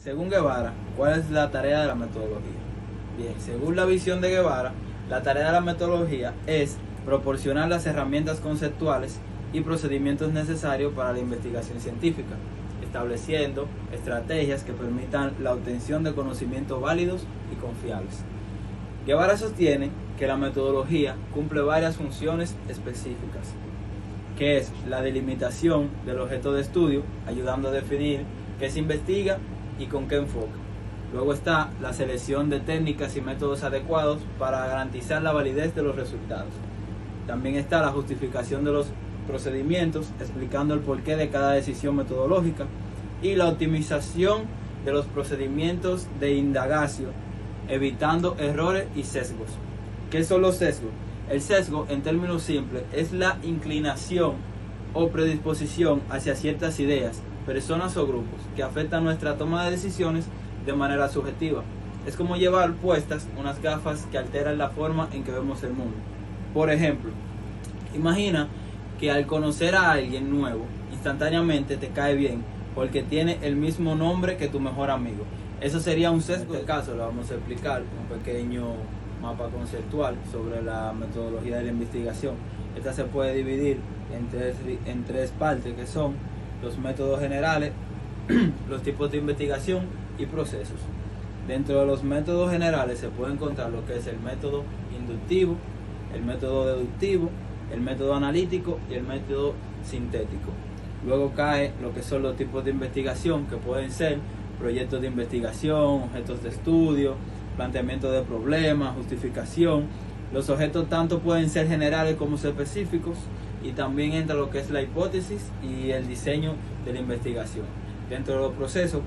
Según Guevara, ¿cuál es la tarea de la metodología? Bien, según la visión de Guevara, la tarea de la metodología es proporcionar las herramientas conceptuales y procedimientos necesarios para la investigación científica, estableciendo estrategias que permitan la obtención de conocimientos válidos y confiables. Guevara sostiene que la metodología cumple varias funciones específicas, que es la delimitación del objeto de estudio, ayudando a definir qué se investiga y con qué enfoque. Luego está la selección de técnicas y métodos adecuados para garantizar la validez de los resultados. También está la justificación de los procedimientos, explicando el porqué de cada decisión metodológica, y la optimización de los procedimientos de indagación, evitando errores y sesgos. ¿Qué son los sesgos? El sesgo, en términos simples, es la inclinación o predisposición hacia ciertas ideas, personas o grupos que afectan nuestra toma de decisiones de manera subjetiva. Es como llevar puestas unas gafas que alteran la forma en que vemos el mundo. Por ejemplo, imagina que al conocer a alguien nuevo, instantáneamente te cae bien porque tiene el mismo nombre que tu mejor amigo. Eso sería un sesgo. En este caso le vamos a explicar un pequeño mapa conceptual sobre la metodología de la investigación. Esta se puede dividir en tres partes, que son los métodos generales, los tipos de investigación y procesos. Dentro de los métodos generales se puede encontrar lo que es el método inductivo, el método deductivo, el método analítico y el método sintético. Luego cae lo que son los tipos de investigación, que pueden ser proyectos de investigación, objetos de estudio, planteamiento de problemas, justificación. Los objetos tanto pueden ser generales como específicos, y también entra lo que es la hipótesis y el diseño de la investigación. Dentro de los procesos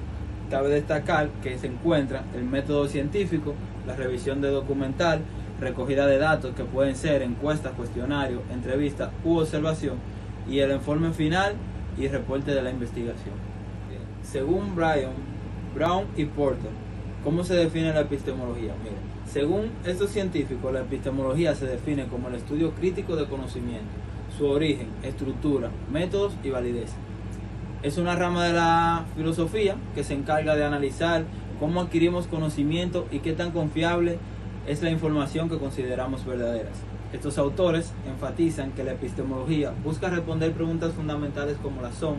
cabe destacar que se encuentra el método científico, la revisión de documental, recogida de datos que pueden ser encuestas, cuestionarios, entrevistas u observación, y el informe final y reporte de la investigación. Según Brown y Porter, ¿cómo se define la epistemología? Mira, según estos científicos, la epistemología se define como el estudio crítico de conocimiento, su origen, estructura, métodos y validez. Es una rama de la filosofía que se encarga de analizar cómo adquirimos conocimiento y qué tan confiable es la información que consideramos verdaderas. Estos autores enfatizan que la epistemología busca responder preguntas fundamentales como las son: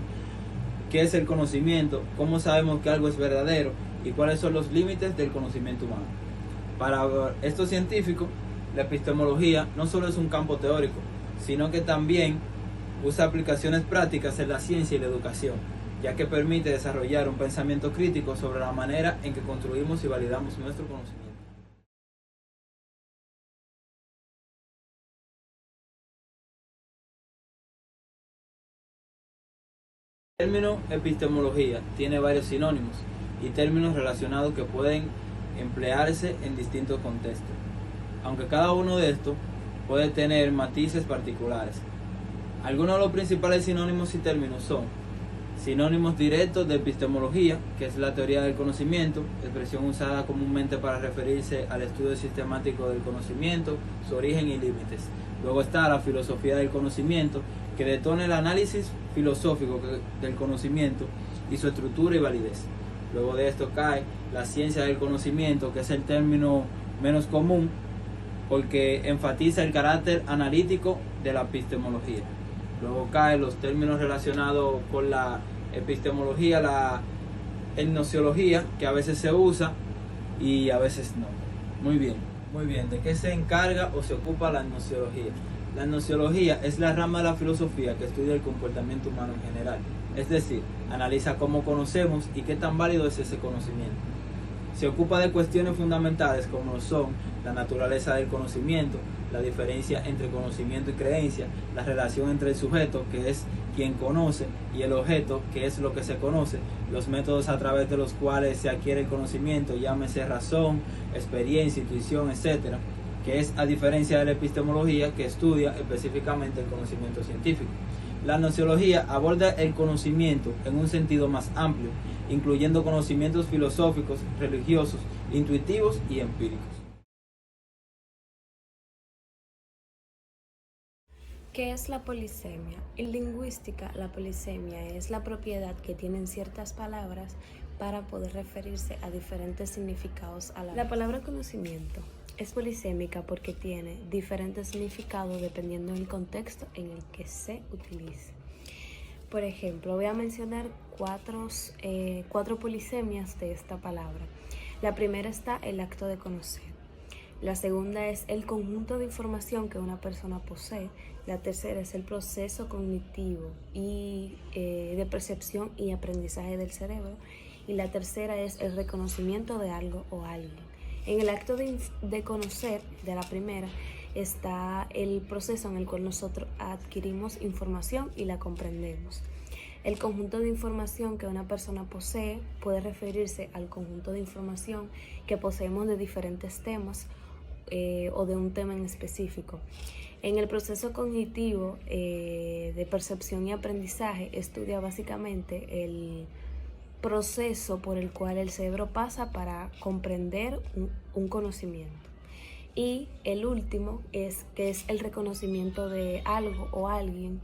¿qué es el conocimiento? ¿Cómo sabemos que algo es verdadero? ¿Y cuáles son los límites del conocimiento humano? Para estos científicos, la epistemología no solo es un campo teórico, sino que también usa aplicaciones prácticas en la ciencia y la educación, ya que permite desarrollar un pensamiento crítico sobre la manera en que construimos y validamos nuestro conocimiento. El término epistemología tiene varios sinónimos y términos relacionados que pueden emplearse en distintos contextos, aunque cada uno de estos puede tener matices particulares. Algunos de los principales sinónimos y términos son: sinónimos directos de epistemología, que es la teoría del conocimiento, expresión usada comúnmente para referirse al estudio sistemático del conocimiento, su origen y límites. Luego está la filosofía del conocimiento, que detona el análisis filosófico del conocimiento y su estructura y validez. Luego de esto cae la ciencia del conocimiento, que es el término menos común porque enfatiza el carácter analítico de la epistemología. Luego caen los términos relacionados con la epistemología, la gnoseología, que a veces se usa y a veces no. Muy bien. ¿De qué se encarga o se ocupa la gnoseología? La gnoseología es la rama de la filosofía que estudia el comportamiento humano en general. Es decir, analiza cómo conocemos y qué tan válido es ese conocimiento. Se ocupa de cuestiones fundamentales como son la naturaleza del conocimiento, la diferencia entre conocimiento y creencia, la relación entre el sujeto, que es quien conoce, y el objeto, que es lo que se conoce, los métodos a través de los cuales se adquiere el conocimiento, llámese razón, experiencia, intuición, etc., que es a diferencia de la epistemología, que estudia específicamente el conocimiento científico. La gnoseología aborda el conocimiento en un sentido más amplio, incluyendo conocimientos filosóficos, religiosos, intuitivos y empíricos. ¿Qué es la polisemia? En lingüística, la polisemia es la propiedad que tienen ciertas palabras para poder referirse a diferentes significados a la vez. La palabra conocimiento es polisémica porque tiene diferentes significados dependiendo del contexto en el que se utilice. Por ejemplo, voy a mencionar cuatro polisemias de esta palabra. La primera está el acto de conocer. La segunda es el conjunto de información que una persona posee. La tercera es el proceso cognitivo y de percepción y aprendizaje del cerebro. Y la tercera es el reconocimiento de algo o alguien. En el acto de conocer, de la primera, está el proceso en el cual nosotros adquirimos información y la comprendemos. El conjunto de información que una persona posee puede referirse al conjunto de información que poseemos de diferentes temas o de un tema en específico. En el proceso cognitivo de percepción y aprendizaje estudia básicamente el proceso por el cual el cerebro pasa para comprender un conocimiento. Y el último es el reconocimiento de algo o alguien.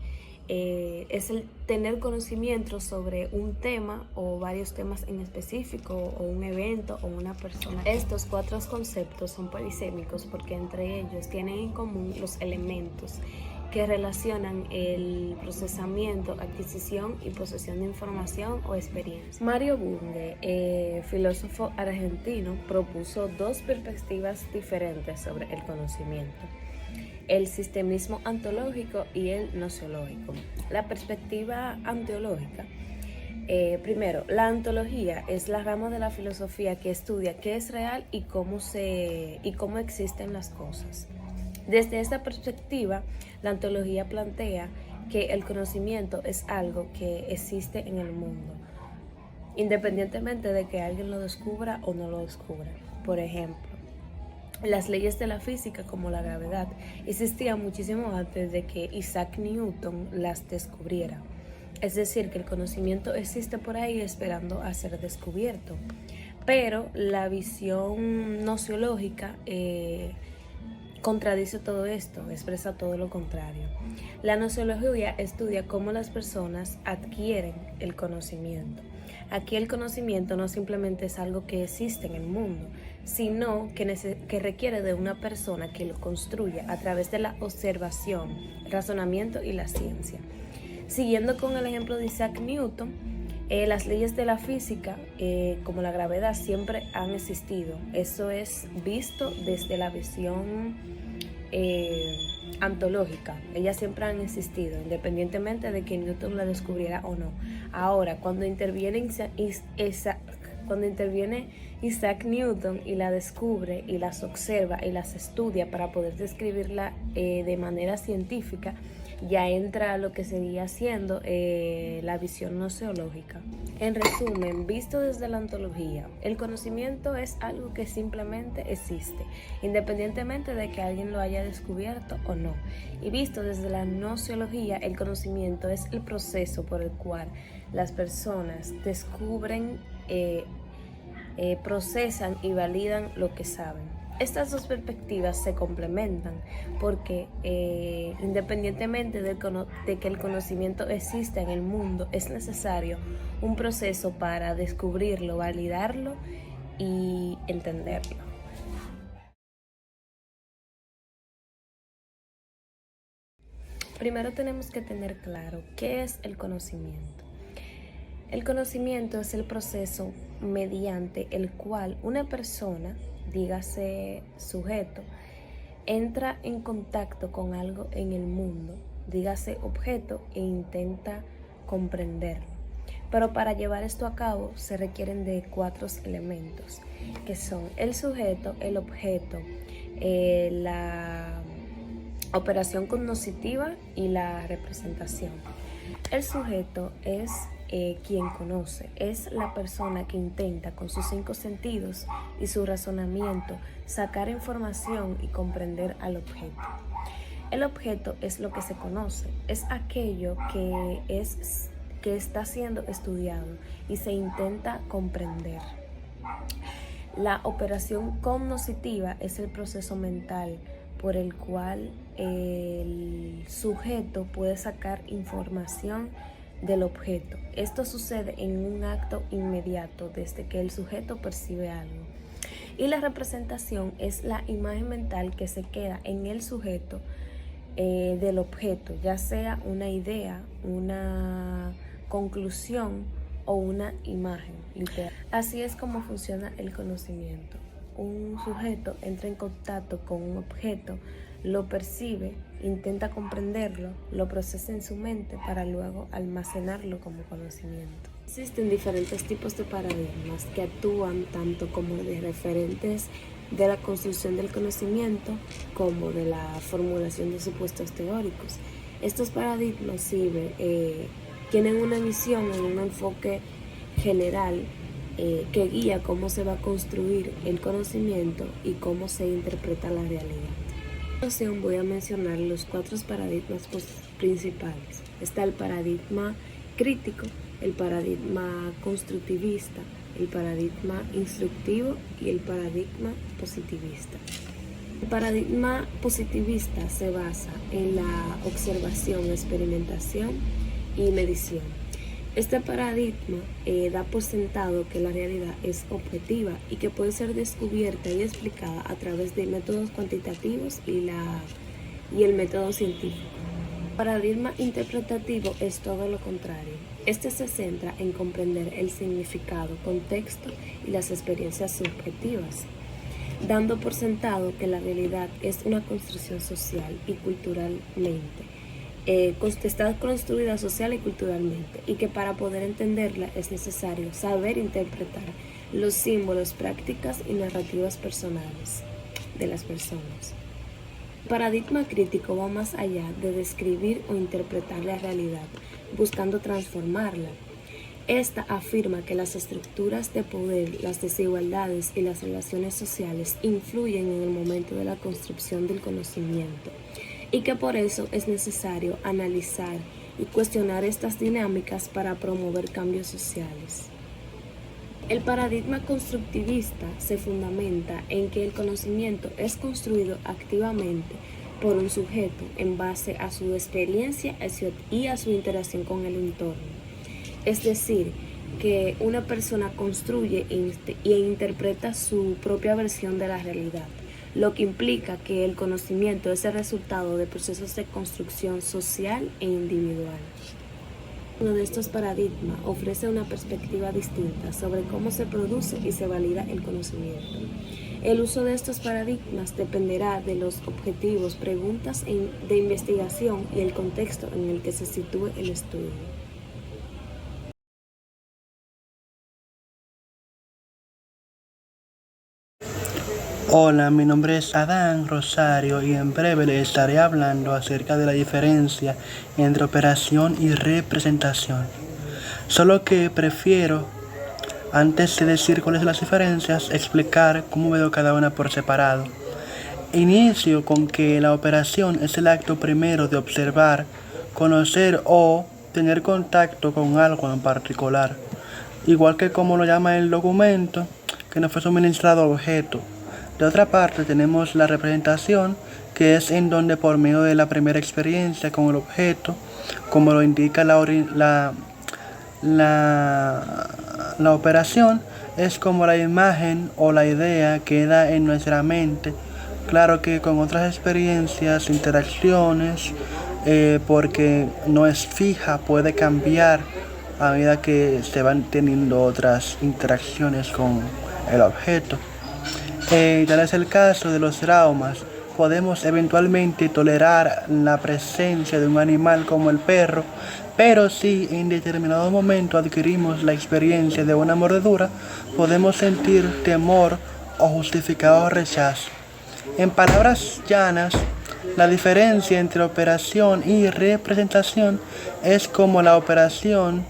Es el tener conocimiento sobre un tema o varios temas en específico o un evento o una persona. Estos cuatro conceptos son polisémicos porque entre ellos tienen en común los elementos que relacionan el procesamiento, adquisición y posesión de información o experiencia. Mario Bunge, filósofo argentino, propuso dos perspectivas diferentes sobre el conocimiento: el sistemismo ontológico y el gnoseológico. La perspectiva ontológica. Primero, la ontología es la rama de la filosofía que estudia qué es real y cómo existen las cosas. Desde esta perspectiva, la ontología plantea que el conocimiento es algo que existe en el mundo, independientemente de que alguien lo descubra o no lo descubra. Por ejemplo, las leyes de la física, como la gravedad, existían muchísimo antes de que Isaac Newton las descubriera. Es decir, que el conocimiento existe por ahí esperando a ser descubierto. Pero la visión gnoseológica contradice todo esto, expresa todo lo contrario. La gnoseología estudia cómo las personas adquieren el conocimiento. Aquí el conocimiento no simplemente es algo que existe en el mundo, sino que requiere de una persona que lo construya a través de la observación, el razonamiento y la ciencia. Siguiendo con el ejemplo de Isaac Newton, las leyes de la física, como la gravedad, siempre han existido. Eso es visto desde la visión ontológica. Ellas siempre han existido, independientemente de que Newton la descubriera o no. Ahora, cuando interviene Isaac Newton y la descubre y las observa y las estudia para poder describirla de manera científica, ya entra lo que seguía siendo la visión gnoseológica. En resumen, visto desde la ontología, el conocimiento es algo que simplemente existe, independientemente de que alguien lo haya descubierto o no. Y visto desde la gnoseología, el conocimiento es el proceso por el cual las personas descubren, procesan y validan lo que saben. Estas dos perspectivas se complementan porque independientemente de que el conocimiento exista en el mundo, es necesario un proceso para descubrirlo, validarlo y entenderlo. Primero tenemos que tener claro qué es el conocimiento. El conocimiento es el proceso mediante el cual una persona, dígase sujeto, entra en contacto con algo en el mundo, dígase objeto, e intenta comprenderlo. Pero para llevar esto a cabo se requieren de 4 elementos, que son el sujeto, el objeto, la operación cognoscitiva y la representación. El sujeto es quien conoce, es la persona que intenta con sus 5 sentidos y su razonamiento sacar información y comprender al objeto. El objeto es lo que se conoce, es aquello que está siendo estudiado y se intenta comprender. La operación cognoscitiva es el proceso mental por el cual el sujeto puede sacar información del objeto. Esto sucede en un acto inmediato desde que el sujeto percibe algo. Y la representación es la imagen mental que se queda en el sujeto del objeto, ya sea una idea, una conclusión o una imagen literal. Así es como funciona el conocimiento. Un sujeto entra en contacto con un objeto, lo percibe, intenta comprenderlo, lo procesa en su mente para luego almacenarlo como conocimiento. Existen diferentes tipos de paradigmas que actúan tanto como de referentes de la construcción del conocimiento como de la formulación de supuestos teóricos. Estos paradigmas tienen una visión en un enfoque general que guía cómo se va a construir el conocimiento y cómo se interpreta la realidad. A continuación voy a mencionar los 4 paradigmas principales. Está el paradigma crítico, el paradigma constructivista, el paradigma instructivo y el paradigma positivista. El paradigma positivista se basa en la observación, experimentación y medición. Este paradigma da por sentado que la realidad es objetiva y que puede ser descubierta y explicada a través de métodos cuantitativos y el método científico. El paradigma interpretativo es todo lo contrario. Este se centra en comprender el significado, contexto y las experiencias subjetivas, dando por sentado que la realidad es una construcción social y culturalmente. Está construida social y culturalmente, y que para poder entenderla es necesario saber interpretar los símbolos, prácticas y narrativas personales de las personas. El paradigma crítico va más allá de describir o interpretar la realidad, buscando transformarla. Esta afirma que las estructuras de poder, las desigualdades y las relaciones sociales influyen en el momento de la construcción del conocimiento, y que por eso es necesario analizar y cuestionar estas dinámicas para promover cambios sociales. El paradigma constructivista se fundamenta en que el conocimiento es construido activamente por un sujeto en base a su experiencia y a su interacción con el entorno. Es decir, que una persona construye e interpreta su propia versión de la realidad, lo que implica que el conocimiento es el resultado de procesos de construcción social e individual. Uno de estos paradigmas ofrece una perspectiva distinta sobre cómo se produce y se valida el conocimiento. El uso de estos paradigmas dependerá de los objetivos, preguntas de investigación y el contexto en el que se sitúe el estudio. Hola, mi nombre es Adán Rosario y en breve les estaré hablando acerca de la diferencia entre operación y representación. Solo que prefiero, antes de decir cuáles son las diferencias, explicar cómo veo cada una por separado. Inicio con que la operación es el acto primero de observar, conocer o tener contacto con algo en particular, igual que como lo llama el documento que nos fue suministrado al objeto. De otra parte tenemos la representación, que es en donde por medio de la primera experiencia con el objeto, como lo indica la operación, es como la imagen o la idea queda en nuestra mente. Claro que con otras experiencias, interacciones, porque no es fija, puede cambiar a medida que se van teniendo otras interacciones con el objeto. Tal es el caso de los traumas. Podemos eventualmente tolerar la presencia de un animal como el perro, pero si en determinado momento adquirimos la experiencia de una mordedura, podemos sentir temor o justificado rechazo. En palabras llanas, la diferencia entre operación y representación es como la operación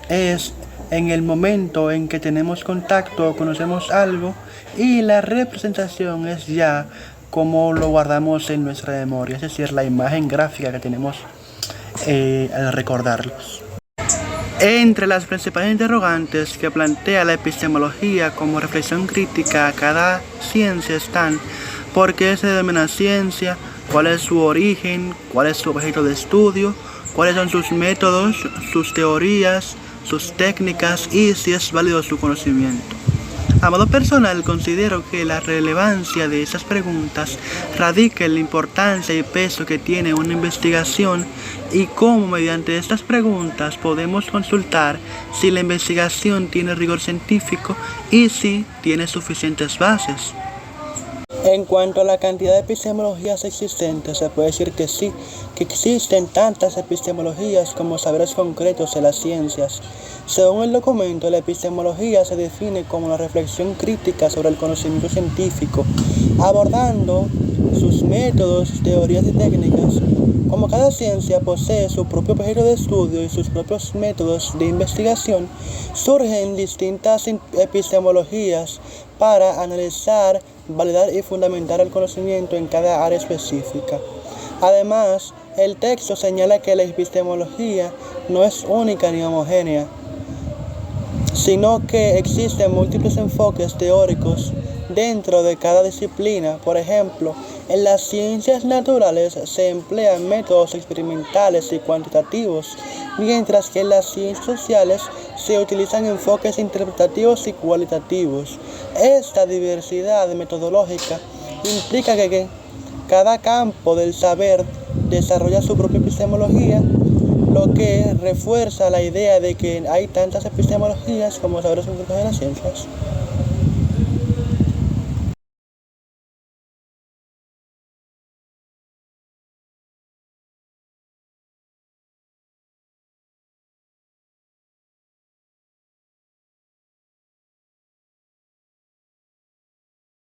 es en el momento en que tenemos contacto o conocemos algo, y la representación es ya como lo guardamos en nuestra memoria, es decir, la imagen gráfica que tenemos al recordarlos. Entre las principales interrogantes que plantea la epistemología como reflexión crítica a cada ciencia están: ¿por qué se denomina ciencia? ¿Cuál es su origen? ¿Cuál es su objeto de estudio? cuáles son sus métodos, sus teorías, sus técnicas y si es válido su conocimiento. A modo personal, considero que la relevancia de esas preguntas radica en la importancia y peso que tiene una investigación y cómo mediante estas preguntas podemos consultar si la investigación tiene rigor científico y si tiene suficientes bases. En cuanto a la cantidad de epistemologías existentes, se puede decir que sí, que existen tantas epistemologías como saberes concretos de las ciencias. Según el documento, la epistemología se define como la reflexión crítica sobre el conocimiento científico, abordando sus métodos, teorías y técnicas. Como cada ciencia posee su propio objeto de estudio y sus propios métodos de investigación, surgen distintas epistemologías para analizar, validar y fundamentar el conocimiento en cada área específica. Además, el texto señala que la epistemología no es única ni homogénea, sino que existen múltiples enfoques teóricos dentro de cada disciplina. Por ejemplo, en las ciencias naturales se emplean métodos experimentales y cuantitativos, mientras que en las ciencias sociales se utilizan enfoques interpretativos y cualitativos. Esta diversidad metodológica implica que cada campo del saber desarrolla su propia epistemología, lo que refuerza la idea de que hay tantas epistemologías como saberes científicos de las ciencias.